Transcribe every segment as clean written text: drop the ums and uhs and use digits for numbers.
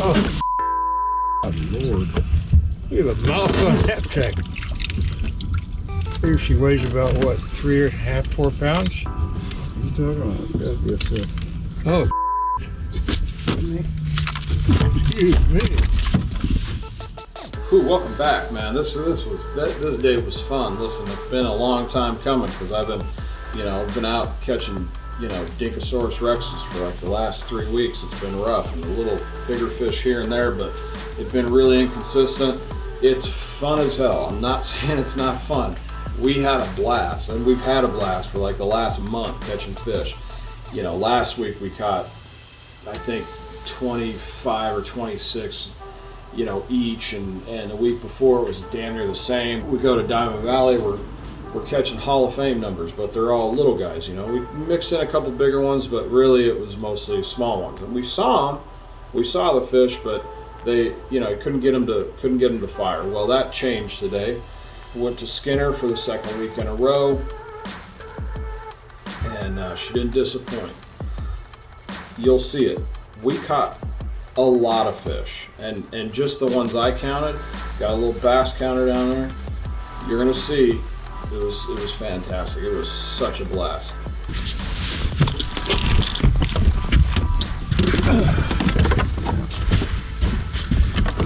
Oh, Lord. Look at the mouse on that thing. Here she weighs about, what, 3.5, 4 pounds? What are you talking about? It's got to be a 6. Oh, excuse me. Ooh, welcome back, man. This day was fun. Listen, it's been a long time coming because I've been, been out catching, Dinkosaurus rexes for like the last 3 weeks. It's been rough and a little bigger fish here and there, but it's been really inconsistent. It's fun as hell. I'm not saying it's not fun. We had a blast, and we've had a blast for like the last month catching fish. Last week we caught, I think, 25 or 26, each, and the week before it was damn near the same. We go to Daiwa Valley, we're catching Hall of Fame numbers, but they're all little guys. We mixed in a couple bigger ones, but really it was mostly small ones. And we saw them, we saw the fish, but they, couldn't get them to fire. Well, that changed today. Went to Skinner for the second week in a row, and she didn't disappoint. You'll see it. We caught a lot of fish, and just the ones I counted, got a little bass counter down there. You're gonna see, it was fantastic. It was such a blast.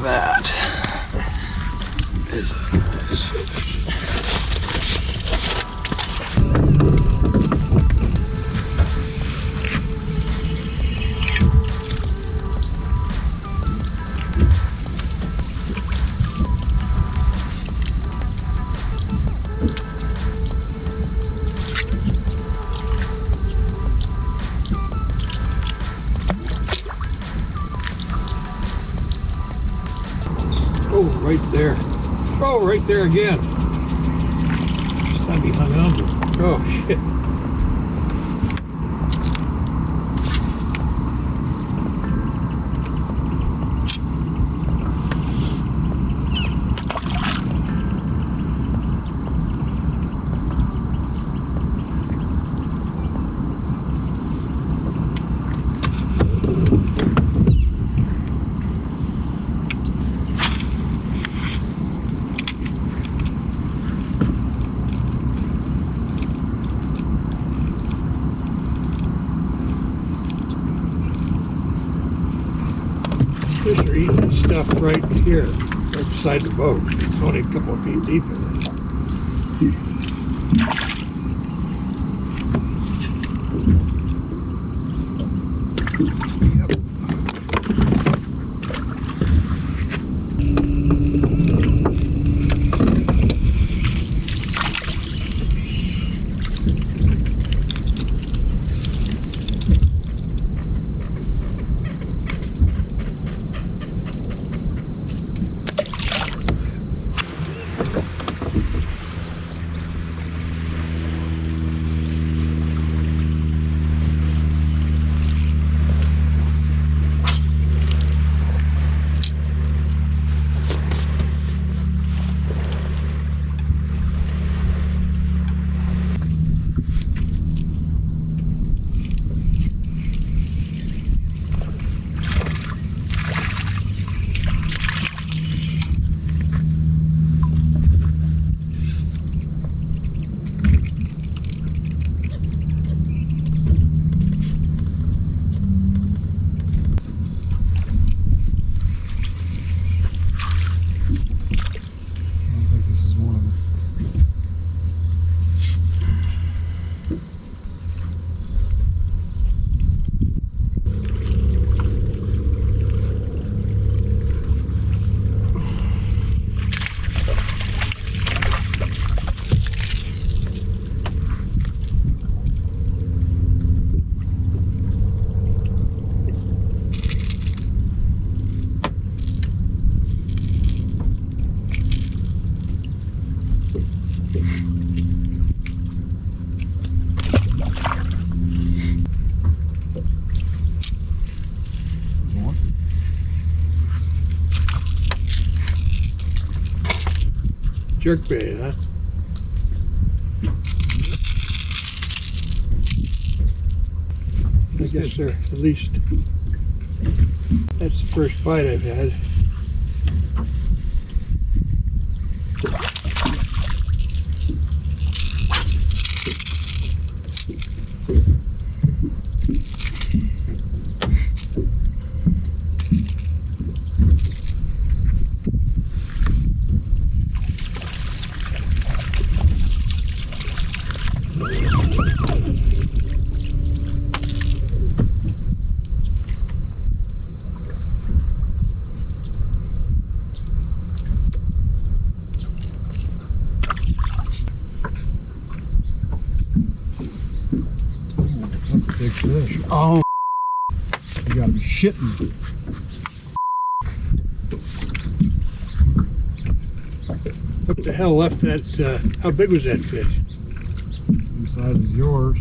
That is a nice fish. Oh, right there. Oh, right there again. It's time to be hung on to. Oh, shit. Fish are eating stuff right here, right beside the boat. It's only a couple of feet deep in it. Yep. Jerkbait, huh? I guess they're at least That's the first bite I've had. Big fish. Oh, you gotta be shitting me. What the hell left that? How big was that fish? Same size as yours.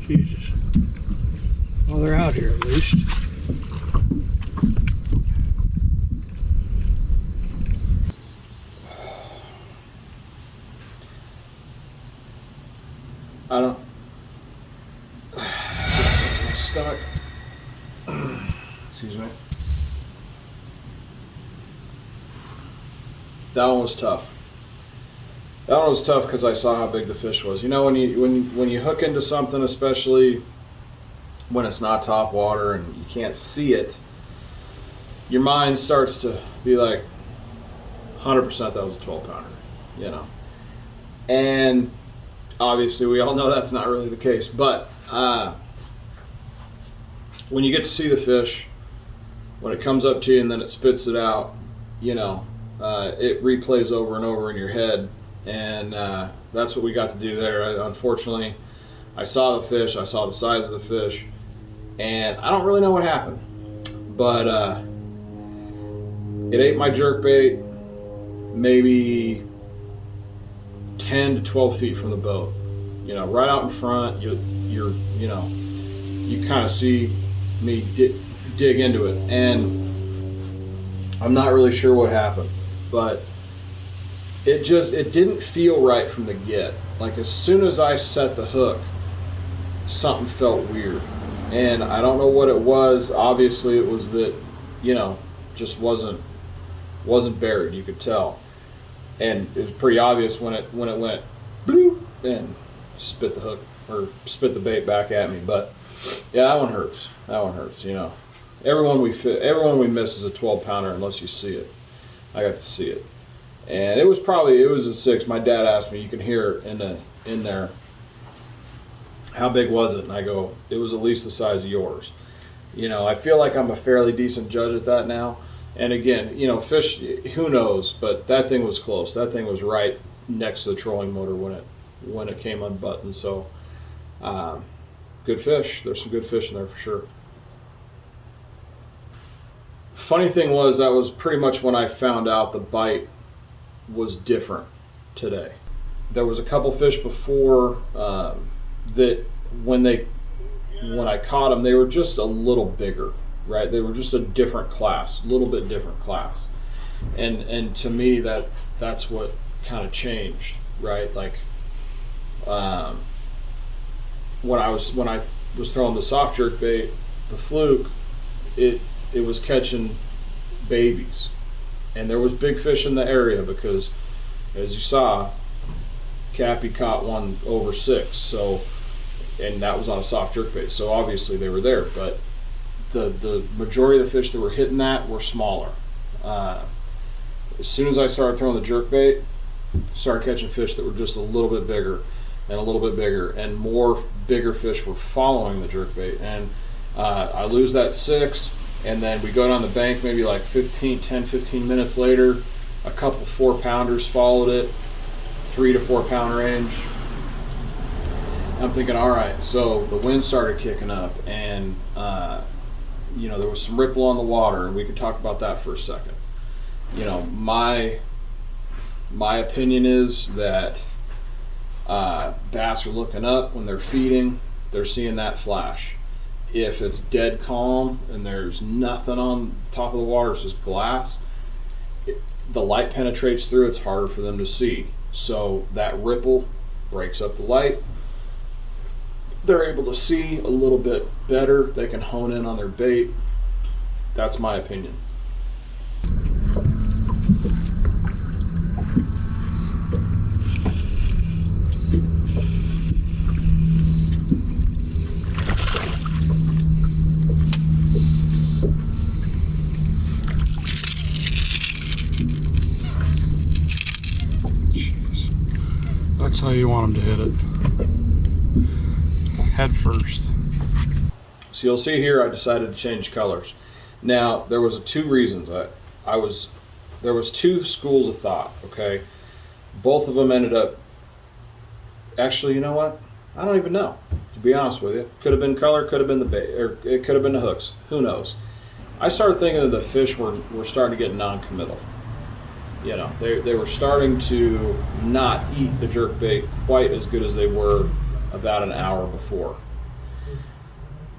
Jesus. Well, they're out here at least. I don't. Stomach. Excuse me. That one was tough. That one was tough because I saw how big the fish was. You know, when you hook into something, especially when it's not top water and you can't see it, your mind starts to be like, 100% that was a 12-pounder, you know. And obviously, we all know that's not really the case. But when you get to see the fish, when it comes up to you and then it spits it out, you know, it replays over and over in your head. And that's what we got to do there. Unfortunately, I saw the fish, I saw the size of the fish, and I don't really know what happened. But it ate my jerkbait maybe 10 to 12 feet from the boat. You know, right out in front, you kind of see me dig into it. And I'm not really sure what happened, but it didn't feel right from the get. Like as soon as I set the hook, something felt weird. And I don't know what it was. Obviously it was that, you know, just wasn't buried, you could tell. And it was pretty obvious when it went bloop and spit the hook or spit the bait back at me. But yeah, that one hurts. That one hurts, you know. Everyone we miss is a 12-pounder unless you see it. I got to see it. And it was a 6. My dad asked me, you can hear it in there. How big was it? And I go, it was at least the size of yours. You know, I feel like I'm a fairly decent judge at that now. And again, you know, fish, who knows? But that thing was close. That thing was right next to the trolling motor when it came unbuttoned. So, good fish. There's some good fish in there for sure. Funny thing was, that was pretty much when I found out the bite was different today. There was a couple fish before that when I caught them, they were just a little bigger, right? They were just a different class, a little bit different class. And to me, that's what kind of changed, right? Like when I was throwing the soft jerk bait, the Fluke, it was catching babies. And there was big fish in the area because, as you saw, Cappy caught one over 6. So, and that was on a soft jerkbait. So obviously they were there. But the majority of the fish that were hitting that were smaller. As soon as I started throwing the jerkbait, started catching fish that were just a little bit bigger and a little bit bigger, and more bigger fish were following the jerkbait. And I lose that 6. And then we go down the bank maybe like 10, 15 minutes later, a couple 4-pounders followed it, 3 to 4 pound range. I'm thinking, all right, so the wind started kicking up and, you know, there was some ripple on the water, and we could talk about that for a second. You know, my opinion is that bass are looking up when they're feeding, they're seeing that flash. If it's dead calm and there's nothing on top of the water, it's just glass, the light penetrates through, it's harder for them to see. So that ripple breaks up the light. They're able to see a little bit better. They can hone in on their bait. That's my opinion. That's how you want them to hit it. Head first. So you'll see here I decided to change colors. Now there was two reasons. There was two schools of thought, okay? Both of them ended up, actually, you know what? I don't even know, to be honest with you. Could have been color, could have been the bait, or it could have been the hooks. Who knows? I started thinking that the fish were starting to get non-committal. You know, they were starting to not eat the jerkbait quite as good as they were about an hour before.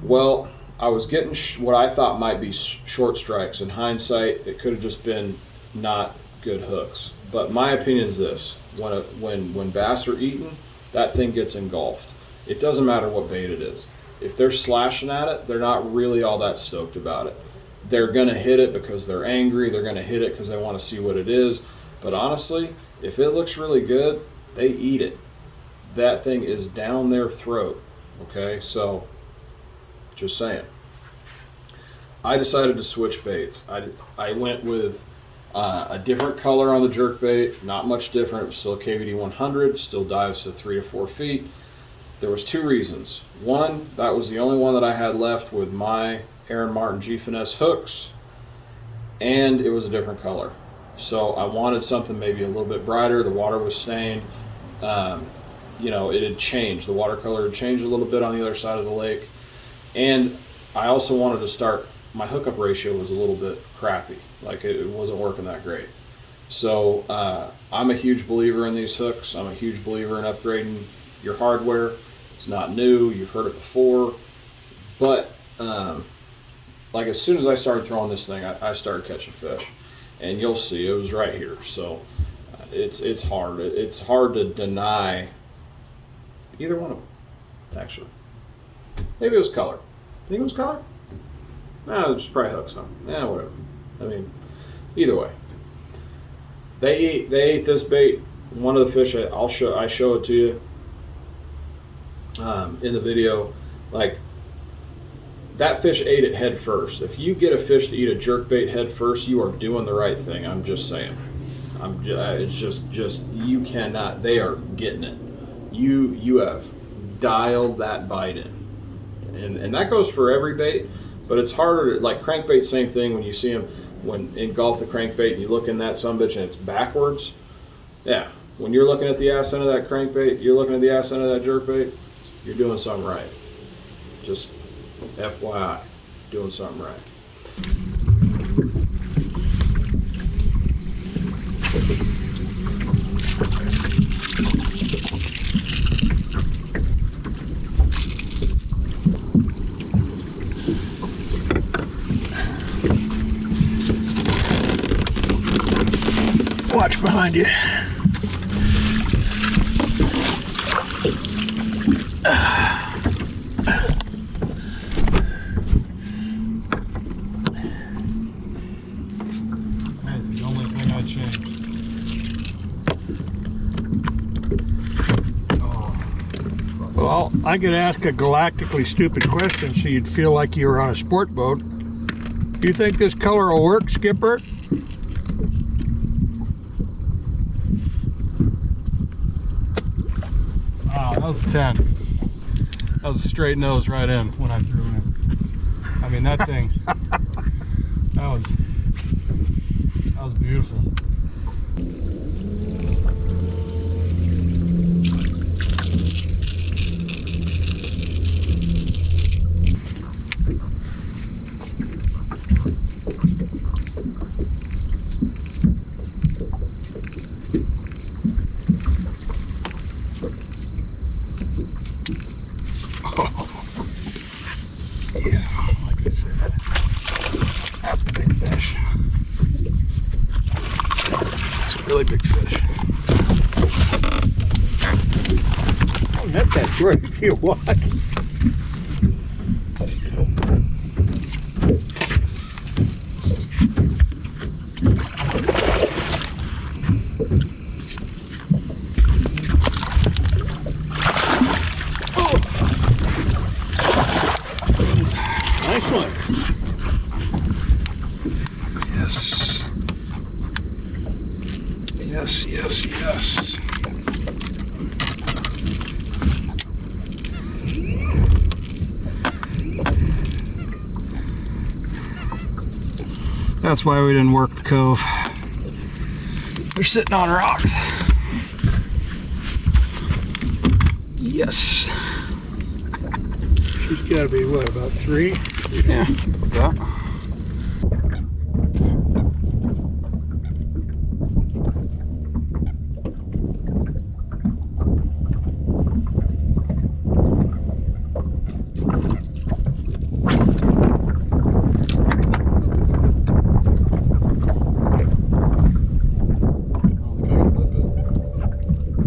Well, I was getting what I thought might be short strikes. In hindsight, it could have just been not good hooks. But my opinion is this: when bass are eaten, that thing gets engulfed. It doesn't matter what bait it is. If they're slashing at it, they're not really all that stoked about it. They're going to hit it because they're angry. They're going to hit it because they want to see what it is. But honestly, if it looks really good, they eat it. That thing is down their throat. Okay, so just saying. I decided to switch baits. I went with a different color on the jerkbait. Not much different. It was still a KVD 100. Still dives to 3 to 4 feet. There was two reasons. One, that was the only one that I had left with my Aaron Martin G Finesse hooks, and it was a different color. So I wanted something maybe a little bit brighter. The water was stained. You know, it had changed. The watercolor had changed a little bit on the other side of the lake. And I also wanted to start, my hookup ratio was a little bit crappy. Like it wasn't working that great. So I'm a huge believer in these hooks. I'm a huge believer in upgrading your hardware. It's not new. You've heard it before. But like as soon as I started throwing this thing, I started catching fish, and you'll see it was right here. So it's hard. It's hard to deny either one of them. Actually, maybe it was color. Think it was color? No, it was probably hooks. Huh? Yeah, whatever. I mean, either way, they ate this bait. One of the fish I show it to you in the video, like. That fish ate it head first. If you get a fish to eat a jerkbait head first, you are doing the right thing. I'm just saying. It's just you cannot. They are getting it. You have dialed that bite in, and that goes for every bait. But it's harder. Like crankbait, same thing. When you see them engulf the crankbait, and you look in that sumbitch and it's backwards. Yeah. When you're looking at the ass end of that crankbait, you're looking at the ass end of that jerkbait. You're doing something right. Just FYI, doing something right. Watch behind you. Well, I could ask a galactically stupid question so you'd feel like you were on a sport boat. Do you think this color will work, Skipper? Wow, that was a 10. That was a straight nose right in when I threw it in. I mean, that thing, that was beautiful. Yeah, like I said, that's a big fish. It's a really big fish. I'll net that through if you want. Yes. Yes, yes, yes. That's why we didn't work the cove. They're sitting on rocks. Yes. She's got to be, what, about 3? Yeah. Yeah.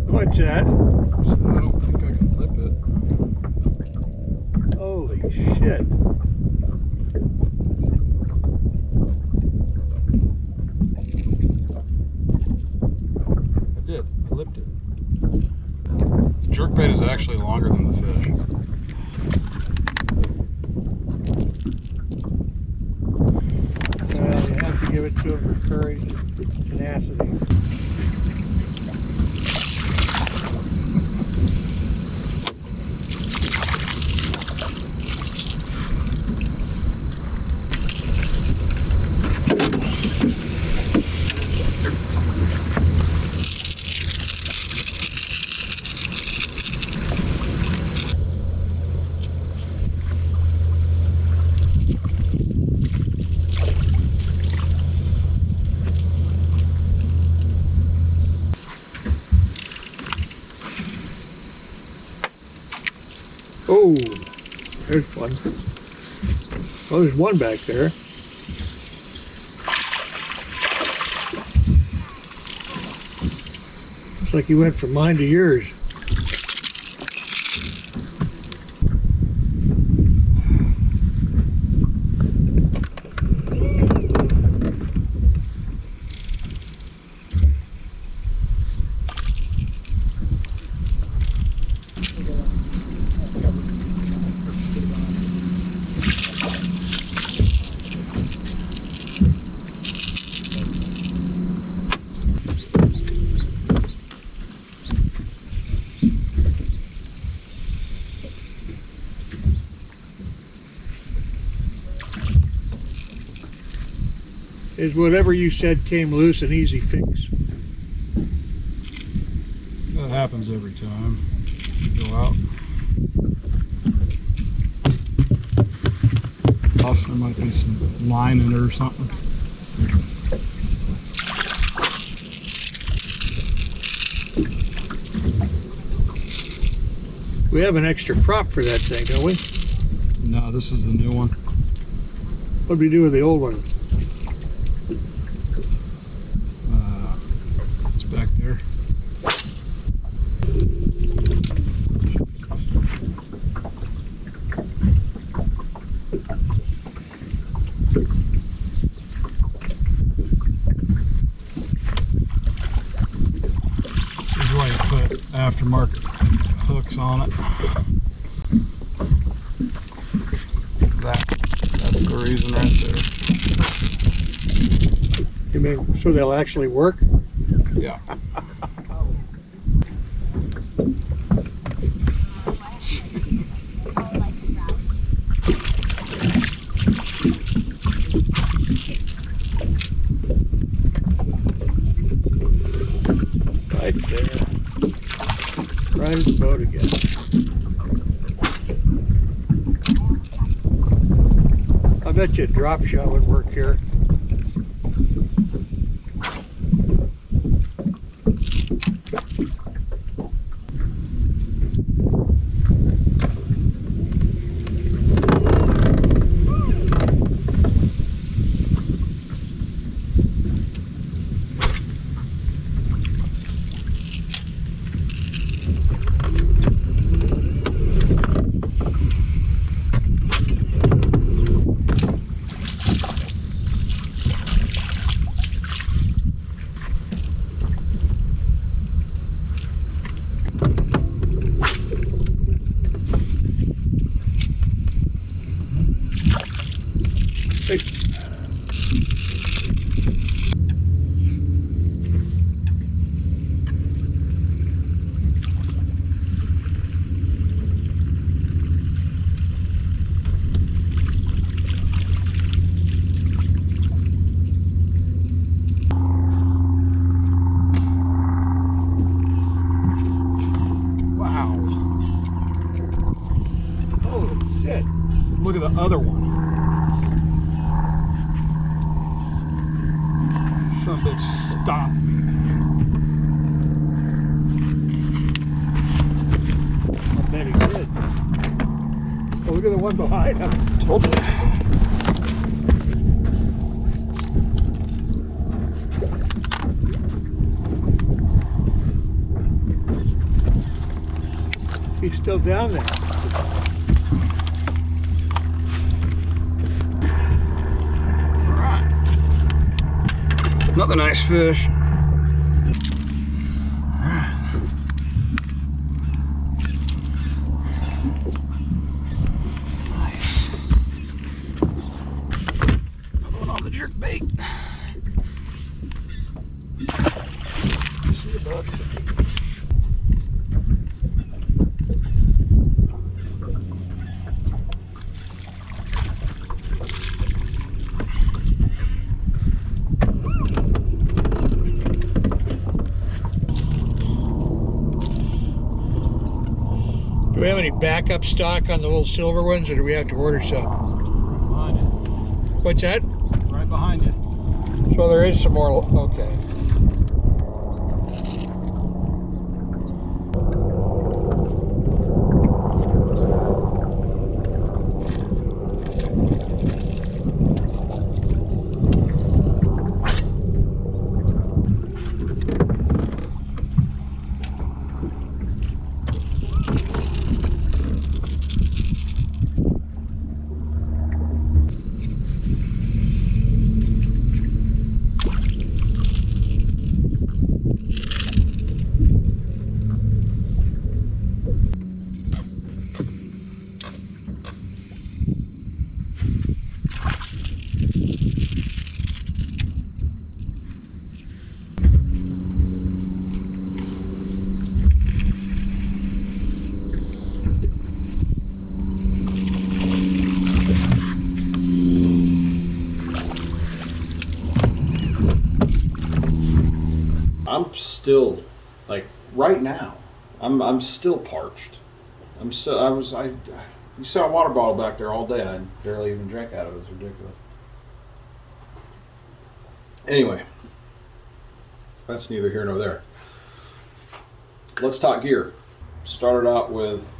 What's that? I don't think I can flip it. Holy shit. I did. I lipped it. The jerkbait is actually longer than the fish. You have to give it to him for courage and tenacity. Oh, there's one. Oh, there's one back there. Looks like he went from mine to yours. Is whatever you said came loose an easy fix? That happens every time you go out. There might be some line in it or something. We have an extra prop for that thing, don't we? No, this is the new one. What do we do with the old one? It's back there. This is why you put aftermarket hooks on it. That's the reason right there. You mean so they'll actually work? Yeah. Right there. Right as the boat again. I bet you a drop shot would work here. Look at the other one. Some bitch stopped me. I bet he did. Oh, look at the one behind him. Told you. He's still down there. Another nice fish. Nice. Another one on the jerkbait. See you, bud. Do we have any backup stock on the little silver ones, or do we have to order some? Behind you. What's that? Right behind you. So there is some more. Okay. I'm still, like, right now, I'm still parched. You saw a water bottle back there all day and I barely even drank out of it. It's ridiculous. Anyway, that's neither here nor there. Let's talk gear. Started out with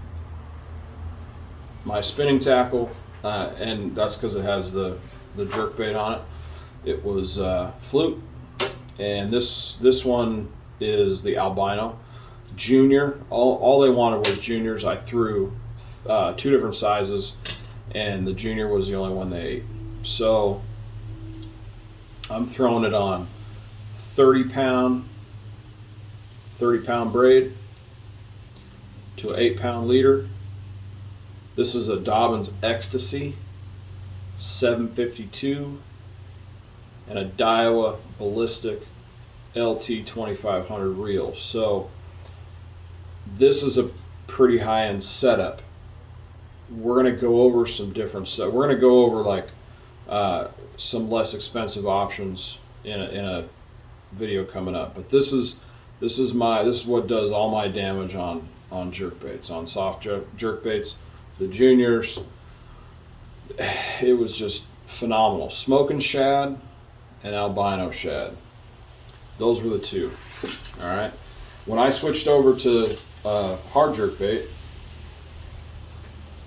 my spinning tackle, and that's because it has the jerkbait on it. It was Fluke, and this one is the albino junior. All they wanted was juniors. I threw 2 different sizes, and the junior was the only one they ate. So I'm throwing it on 30 pound braid to an 8-pound leader. This is a Dobyns Xtasy 752 and a Daiwa Ballistic LT 2500 reel. So this is a pretty high-end setup. We're going to go over some different we're going to go over like some less expensive options in a video coming up. But this is what does all my damage on jerkbaits, on soft jerkbaits. The juniors, it was just phenomenal. Smoking shad and albino shad. Those were the two. All right. When I switched over to hard jerkbait,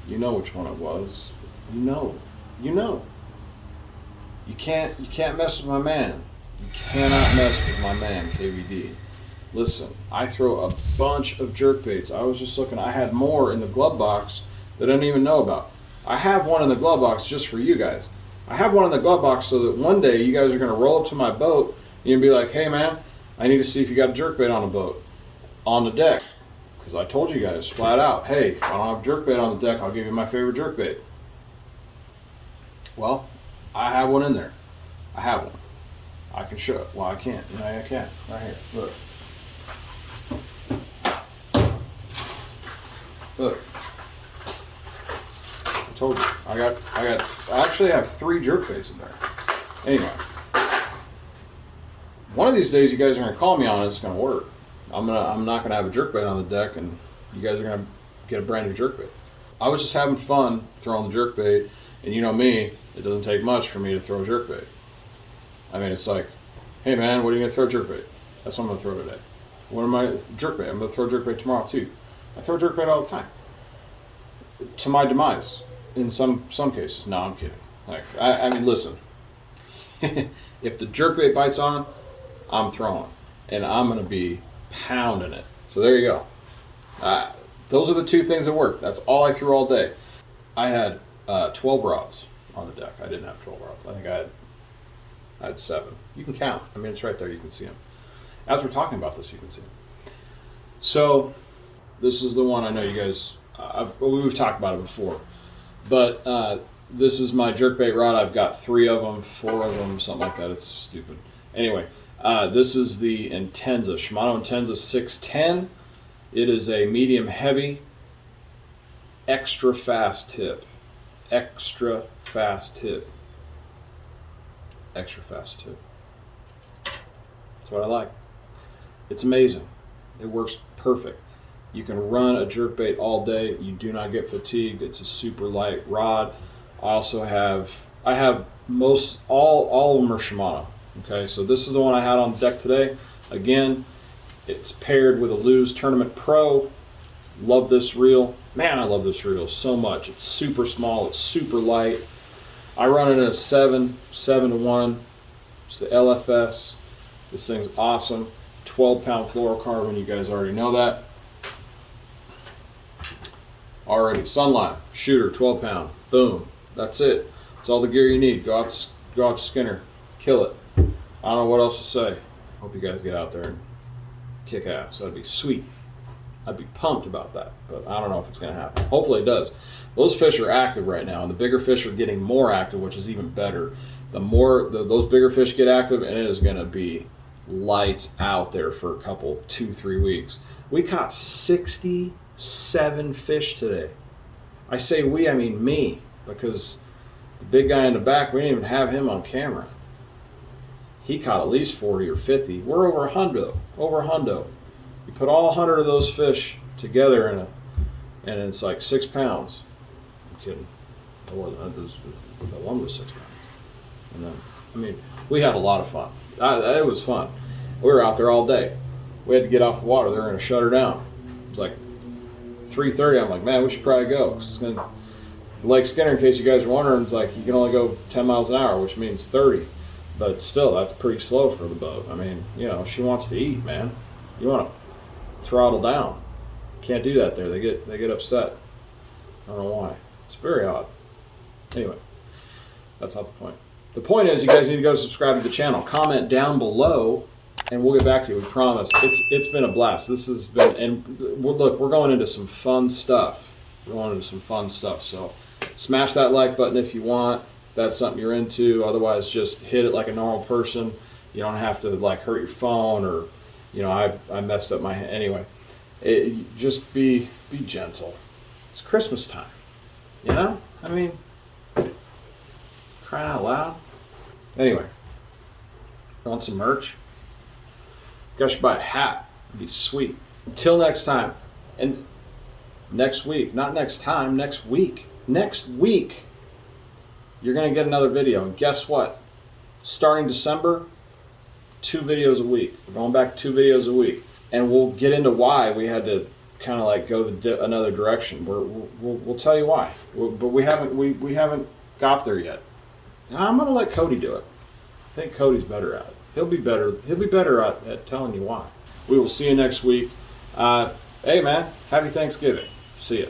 you know which one it was. You know. You can't mess with my man. You cannot mess with my man, KVD. Listen, I throw a bunch of jerkbaits. I was just looking. I had more in the glove box that I didn't even know about. I have one in the glove box just for you guys. I have one in the glove box so that one day you guys are going to roll up to my boat and you'll be like, hey man, I need to see if you got a jerkbait on the boat, on the deck. Because I told you guys flat out, hey, if I don't have jerkbait on the deck, I'll give you my favorite jerkbait. Well, I have one in there. I have one. I can show it. Well, I can't. No, I can't. Right here. Look. Look. I told you. I actually have 3 jerkbaits in there. Anyway. One of these days you guys are gonna call me on it, it's gonna work. I'm not gonna have a jerkbait on the deck and you guys are gonna get a brand new jerkbait. I was just having fun throwing the jerkbait, and you know me, it doesn't take much for me to throw a jerkbait. I mean, it's like, hey man, what are you gonna throw jerkbait? That's what I'm gonna throw today. What am I jerkbait? I'm gonna throw jerkbait tomorrow too. I throw jerkbait all the time. To my demise, in some cases. No, I'm kidding. Like, I mean, listen. If the jerkbait bites on, I'm throwing, and I'm gonna be pounding it. So there you go. Those are the 2 things that work. That's all I threw all day. I had 12 rods on the deck. I didn't have 12 rods. I think I had 7. You can count. I mean, it's right there. You can see them. As we're talking about this, you can see them. So this is the one I know you guys, we've talked about it before. But this is my jerkbait rod. I've got 3 of them, 4 of them, something like that. It's stupid. Anyway, this is the Intenza, Shimano Intenza 610. It is a medium heavy, extra fast tip. Extra fast tip. Extra fast tip. That's what I like. It's amazing. It works perfect. You can run a jerkbait all day. You do not get fatigued. It's a super light rod. I have most, all of them are Shimano. Okay, so this is the one I had on deck today. Again, it's paired with a Lose Tournament Pro. Love this reel. Man, I love this reel so much. It's super small. It's super light. I run it in a 7-to-1. It's the LFS. This thing's awesome. 12-pound fluorocarbon. You guys already know that. Already. Sunline. Shooter. 12-pound. Boom. That's it. That's all the gear you need. Go out to Skinner. Kill it. I don't know what else to say. Hope you guys get out there and kick ass. That'd be sweet. I'd be pumped about that, but I don't know if it's going to happen. Hopefully it does. Those fish are active right now, and the bigger fish are getting more active, which is even better. The more those bigger fish get active, and it is going to be lights out there for a couple, 2-3 weeks. We caught 67 fish today. I say we, I mean me, because the big guy in the back, we didn't even have him on camera. He caught at least 40 or 50. We're over a hundo. You put all 100 of those fish together and it's like 6 pounds. I'm kidding. That one was 6 pounds. And then, I mean, we had a lot of fun. It was fun. We were out there all day. We had to get off the water. They were going to shut her down. It was like 3:30. I'm like, man, we should probably go. 'Cause it's going to, Lake Skinner, in case you guys are wondering, it's like you can only go 10 miles an hour, which means 30. But still, that's pretty slow for the boat. I mean, you know, she wants to eat, man. You want to throttle down. Can't do that there. They get upset. I don't know why. It's very odd. Anyway, that's not the point. The point is, you guys need to go subscribe to the channel. Comment down below, and we'll get back to you. We promise. It's been a blast. This has been, and look, we're going into some fun stuff. So smash that like button if you want. If that's something you're into. Otherwise, just hit it like a normal person. You don't have to like hurt your phone or, you know, I messed up my hand. Anyway, just be gentle. It's Christmas time, you know? I mean, crying out loud. Anyway, want some merch? Guys should buy a hat. It'd be sweet. Until next time, and next week, not next time, next week. Next week, you're gonna get another video. And guess what? Starting December, 2 videos a week. We're going back to 2 videos a week, and we'll get into why we had to kind of like go another direction. We'll tell you why, but we haven't got there yet. Now, I'm gonna let Cody do it. I think Cody's better at it. He'll be better at telling you why. We will see you next week. Hey man, happy Thanksgiving. See ya.